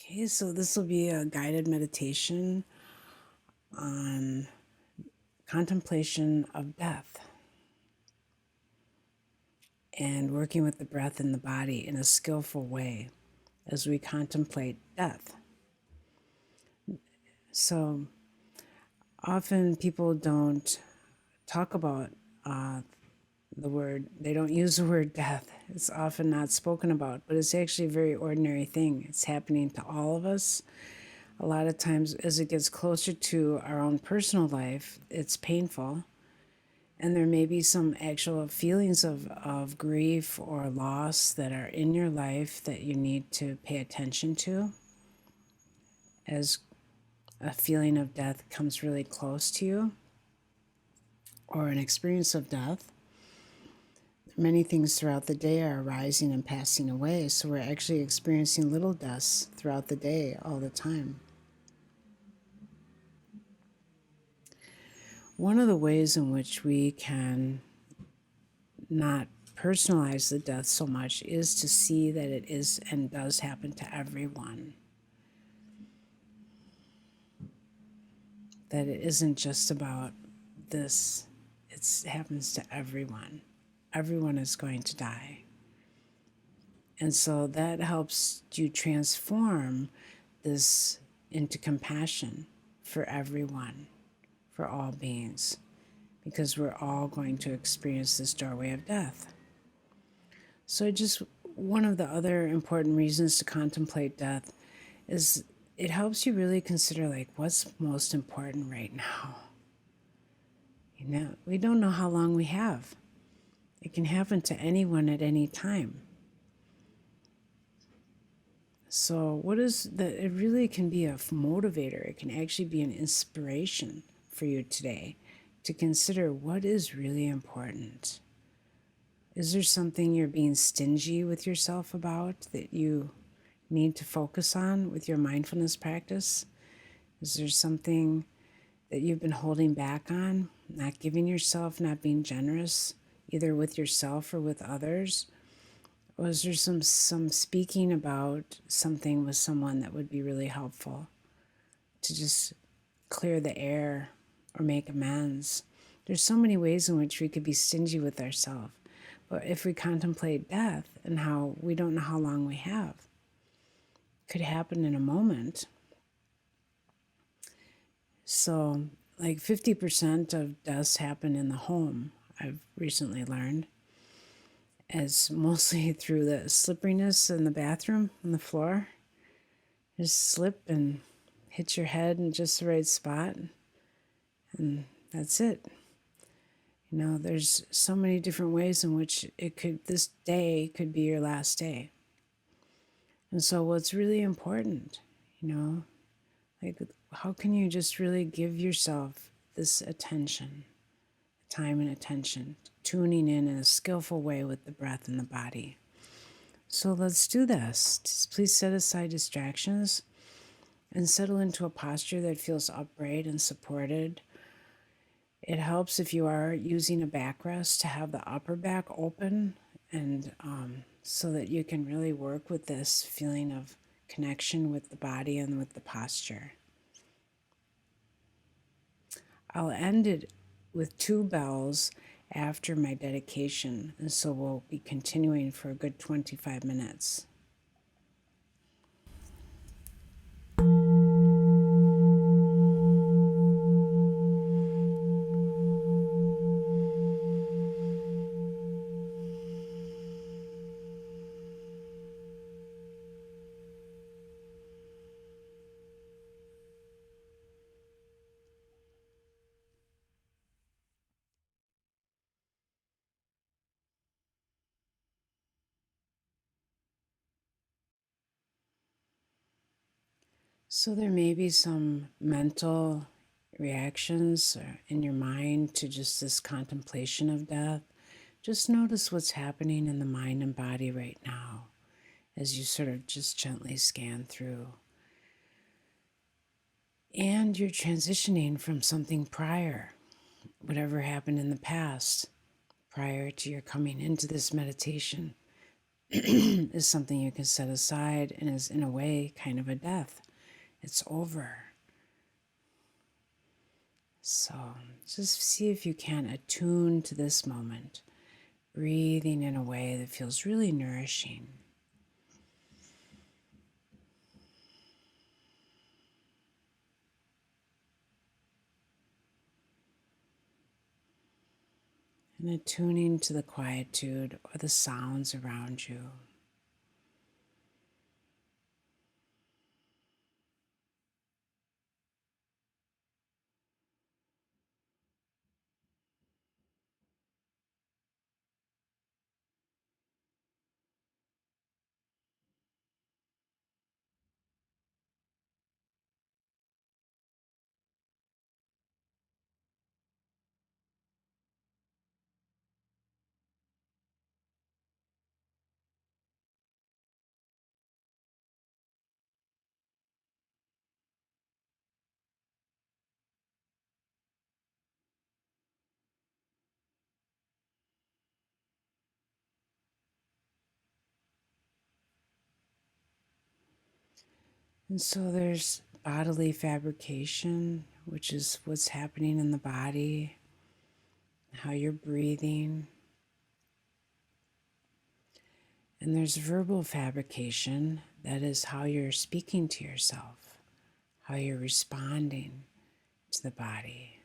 Okay, so this will be a guided meditation on contemplation of death and working with the breath and the body in a skillful way as we contemplate death. So often people don't talk about they don't use the word death. It's often not spoken about, but it's actually a very ordinary thing. It's happening to all of us. A lot of times, as it gets closer to our own personal life, it's painful. And there may be some actual feelings of grief or loss that are in your life that you need to pay attention to as a feeling of death comes really close to you or an experience of death. Many things throughout the day are arising and passing away, so we're actually experiencing little deaths throughout the day all the time. One of the ways in which we can not personalize the death so much is to see that it is and does happen to everyone. That it isn't just about this, it happens to everyone. Everyone is going to die. And so that helps you transform this into compassion for everyone, for all beings, because we're all going to experience this doorway of death. So just one of the other important reasons to contemplate death is it helps you really consider like what's most important right now. You know, we don't know how long we have. It can happen to anyone at any time. So it really can be a motivator. It can actually be an inspiration for you today to consider what is really important. Is there something you're being stingy with yourself about that you need to focus on with your mindfulness practice? Is there something that you've been holding back on, not giving yourself, not being generous, either with yourself or with others? Or is there some speaking about something with someone that would be really helpful to just clear the air or make amends? There's so many ways in which we could be stingy with ourselves. But if we contemplate death and how we don't know how long we have, it could happen in a moment. So like 50% of deaths happen in the home, I've recently learned, as mostly through the slipperiness in the bathroom on the floor. Just slip and hit your head in just the right spot, and that's it. You know, there's so many different ways in which this day could be your last day. And so what's really important, you know, like how can you just really give yourself this attention, time and attention, tuning in a skillful way with the breath and the body. So let's do this. Just please set aside distractions and settle into a posture that feels upright and supported. It helps if you are using a backrest to have the upper back open and so that you can really work with this feeling of connection with the body and with the posture. I'll end it with 2 bells after my dedication, and so we'll be continuing for a good 25 minutes. So there may be some mental reactions in your mind to just this contemplation of death. Just notice what's happening in the mind and body right now as you sort of just gently scan through. And you're transitioning from something prior, whatever happened in the past, prior to your coming into this meditation. is something you can set aside and is, in a way, kind of a death. It's over. So just see if you can attune to this moment, breathing in a way that feels really nourishing. And attuning to the quietude or the sounds around you. And so there's bodily fabrication, which is what's happening in the body, how you're breathing. And there's verbal fabrication, that is how you're speaking to yourself, how you're responding to the body.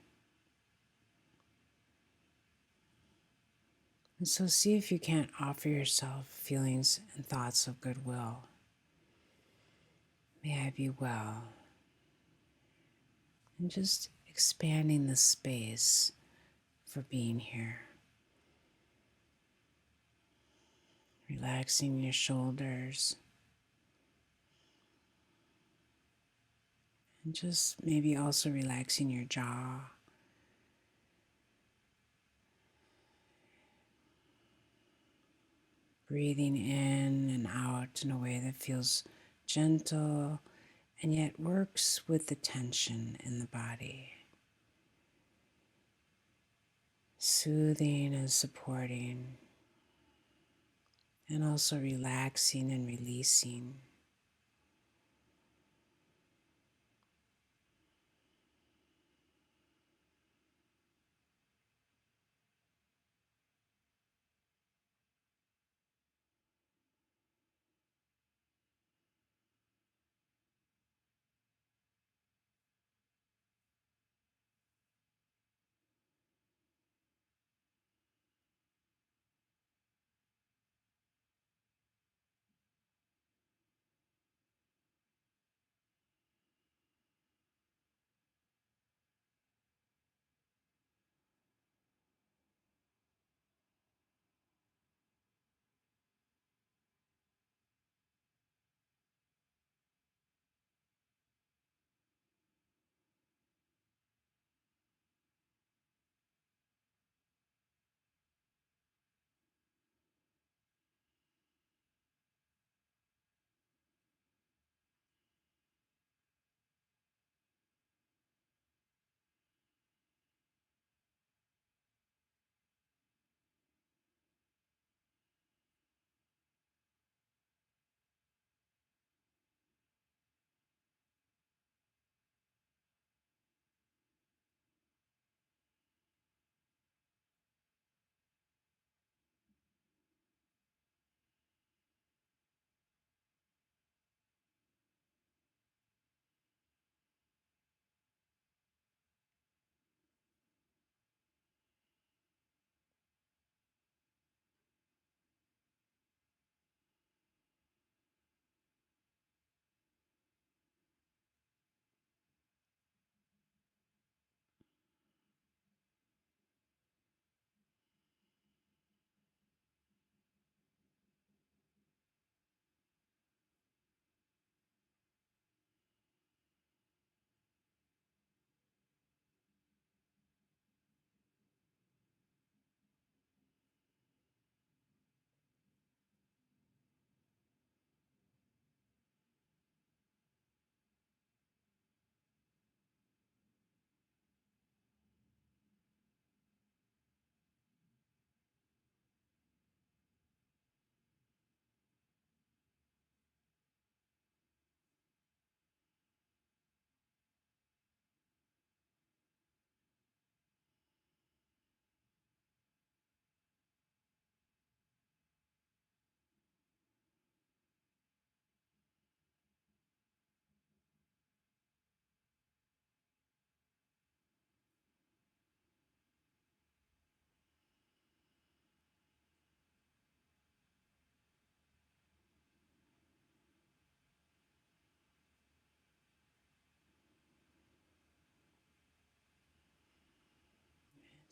And so see if you can't offer yourself feelings and thoughts of goodwill. May I be well. And just expanding the space for being here. Relaxing your shoulders. And just maybe also relaxing your jaw. Breathing in and out in a way that feels gentle and yet works with the tension in the body. Soothing and supporting, and also relaxing and releasing.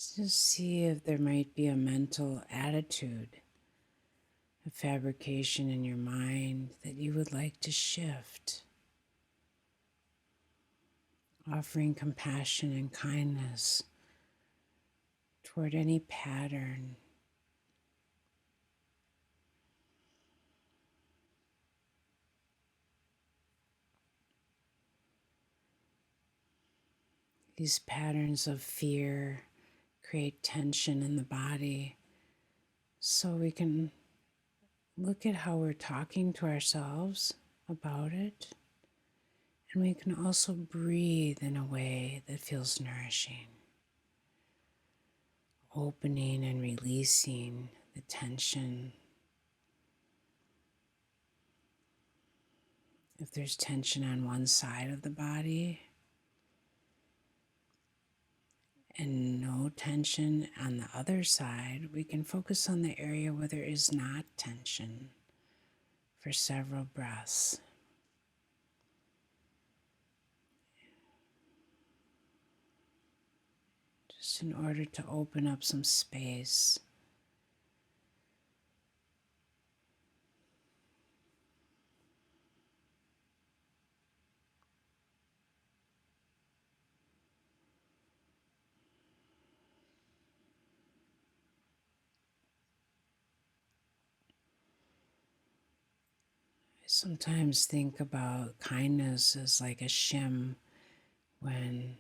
Just see if there might be a mental attitude, a fabrication in your mind that you would like to shift, offering compassion and kindness toward any pattern. These patterns of fear create tension in the body, so we can look at how we're talking to ourselves about it, and we can also breathe in a way that feels nourishing, opening and releasing the tension. If there's tension on one side of the body and no tension on the other side, we can focus on the area where there is not tension for several breaths. Just in order to open up some space. I sometimes think about kindness as like a shim. When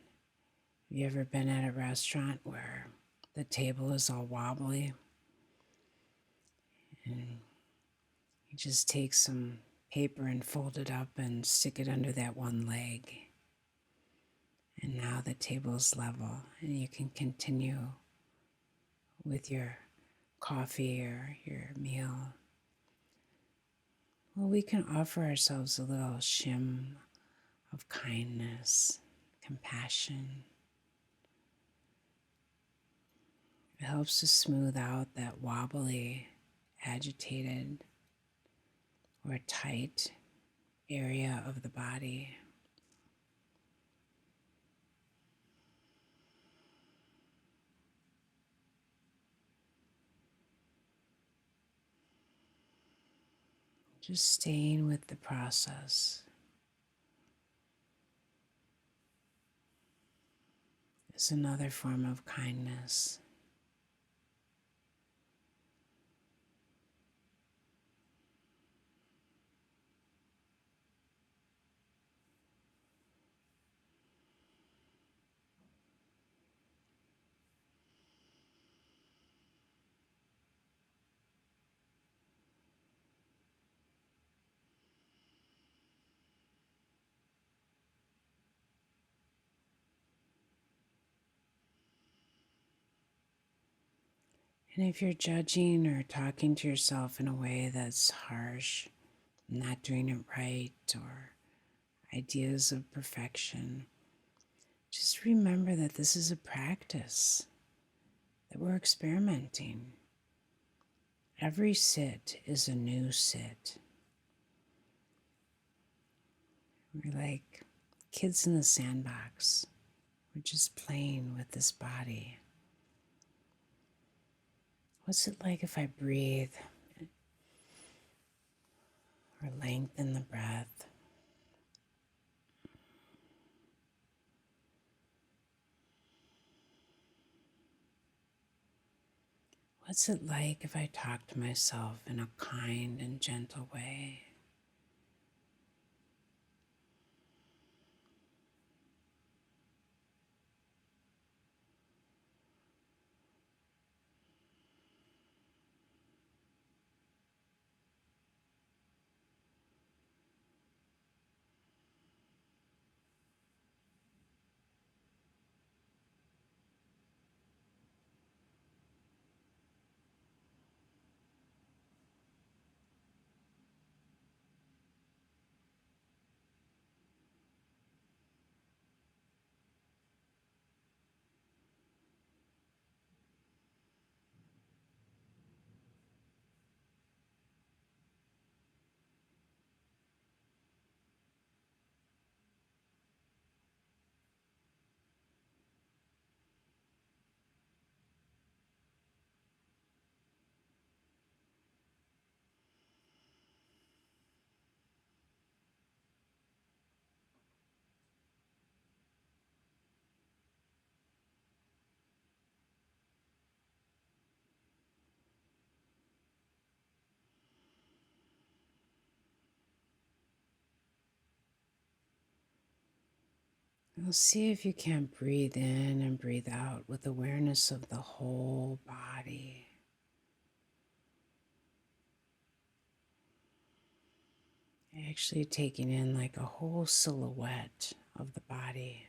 you ever been at a restaurant where the table is all wobbly and you just take some paper and fold it up and stick it under that one leg, and now the table is level and you can continue with your coffee or your meal. Well, we can offer ourselves a little shim of kindness, compassion. It helps to smooth out that wobbly, agitated, or tight area of the body. Just staying with the process is another form of kindness. And if you're judging or talking to yourself in a way that's harsh, not doing it right, or ideas of perfection, just remember that this is a practice, that we're experimenting. Every sit is a new sit. We're like kids in the sandbox. We're just playing with this body. What's it like if I breathe or lengthen the breath? What's it like if I talk to myself in a kind and gentle way? Now see if you can breathe in and breathe out with awareness of the whole body. Actually taking in like a whole silhouette of the body.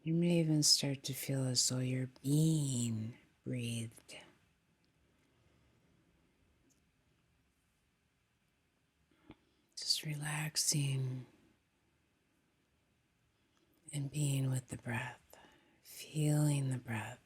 You may even start to feel as though you're being breathed. Just relaxing and being with the breath, feeling the breath.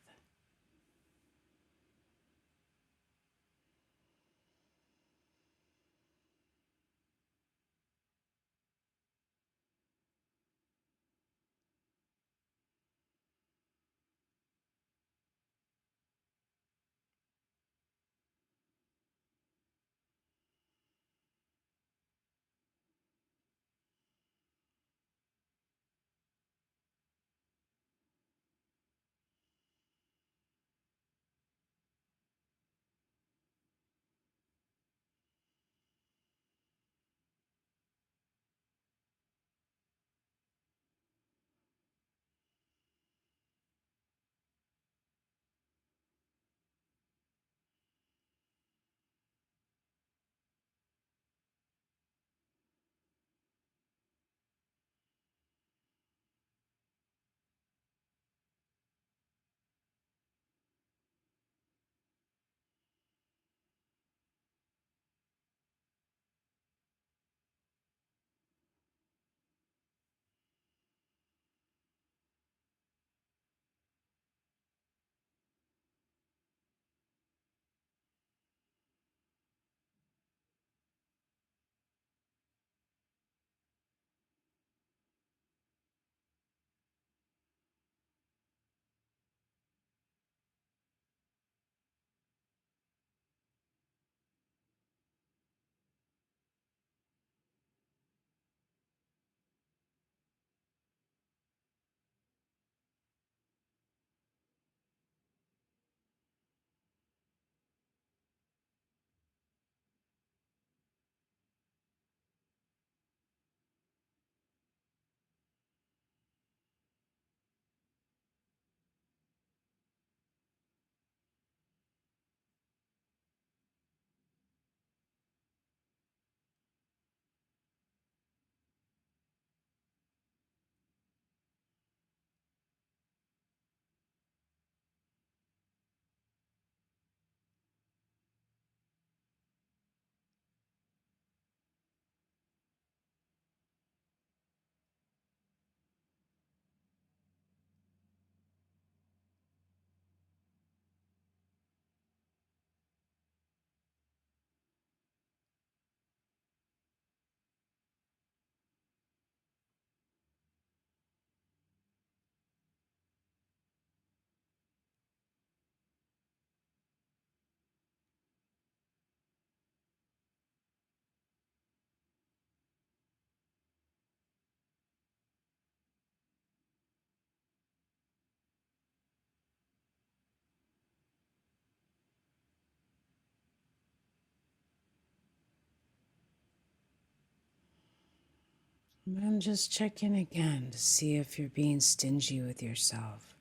And then just check in again to see if you're being stingy with yourself.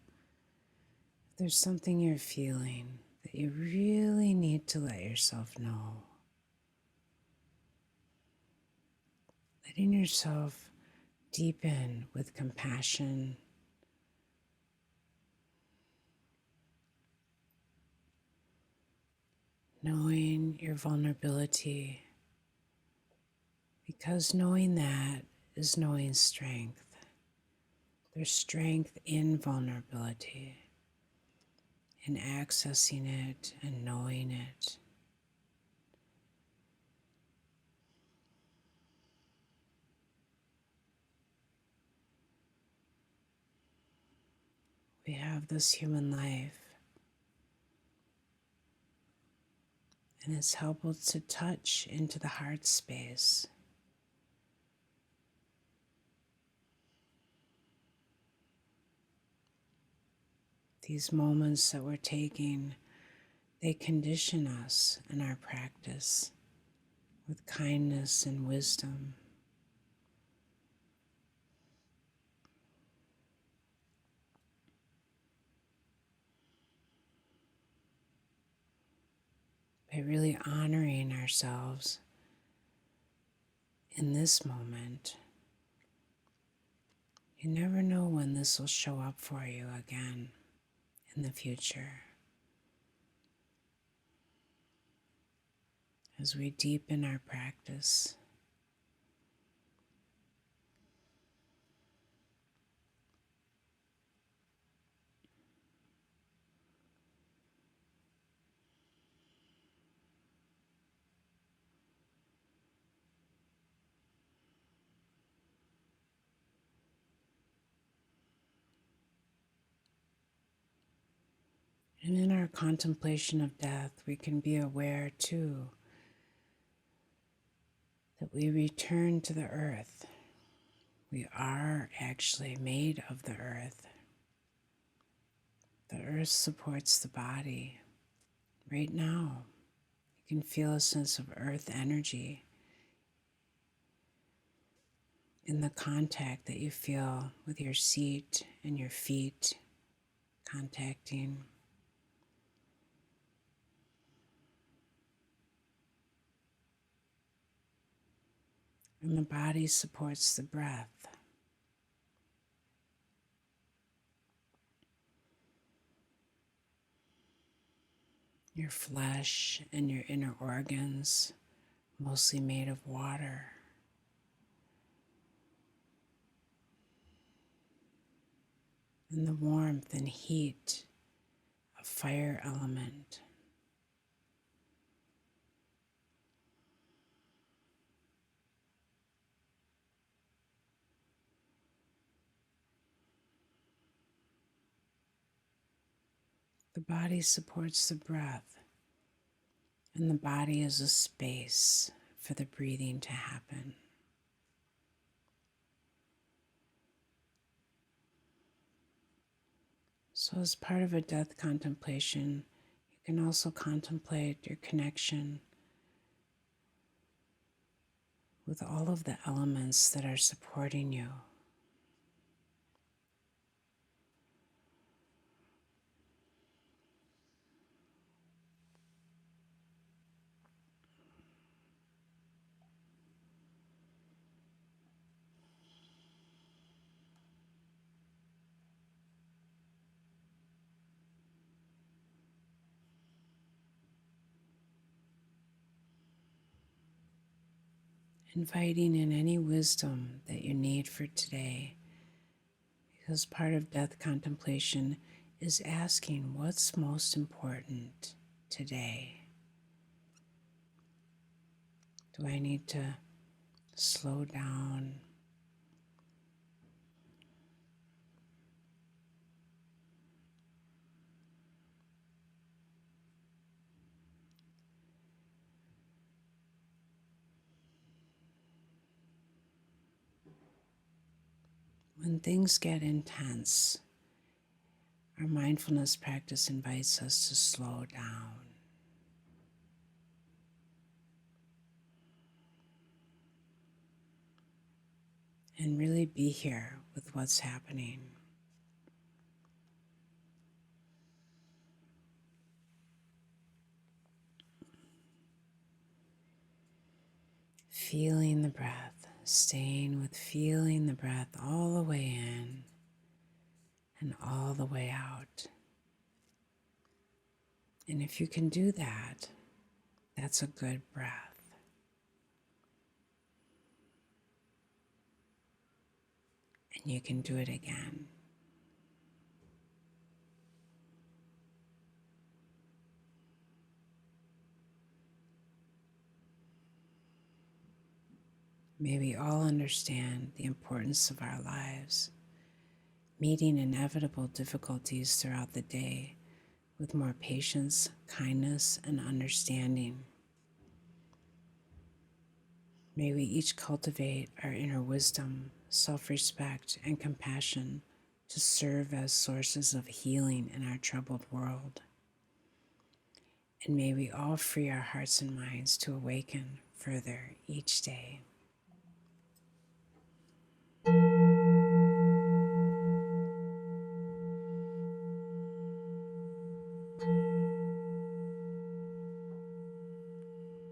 If there's something you're feeling that you really need to let yourself know. Letting yourself deepen with compassion, knowing your vulnerability, because knowing that is knowing strength. There's strength in vulnerability, in accessing it and knowing it. We have this human life, and it's helpful to touch into the heart space. These moments that we're taking, they condition us in our practice with kindness and wisdom. By really honoring ourselves in this moment. You never know when this will show up for you again in the future. As we deepen our practice, and in our contemplation of death, we can be aware too that we return to the earth. We are actually made of the earth. The earth supports the body. Right now, you can feel a sense of earth energy in the contact that you feel with your seat and your feet contacting. And the body supports the breath. Your flesh and your inner organs, mostly made of water. And the warmth and heat of fire element. The body supports the breath, and the body is a space for the breathing to happen. So as part of a death contemplation, you can also contemplate your connection with all of the elements that are supporting you. Inviting in any wisdom that you need for today, because part of death contemplation is asking what's most important today. Do I need to slow down? When things get intense, our mindfulness practice invites us to slow down. And really be here with what's happening. Feeling the breath, staying with feeling the breath all the way in and all the way out. And if you can do that, that's a good breath. And you can do it again. May we all understand the importance of our lives meeting inevitable difficulties throughout the day with more patience, kindness, and understanding. May we each cultivate our inner wisdom, self-respect, and compassion to serve as sources of healing in our troubled world. And may we all free our hearts and minds to awaken further each day.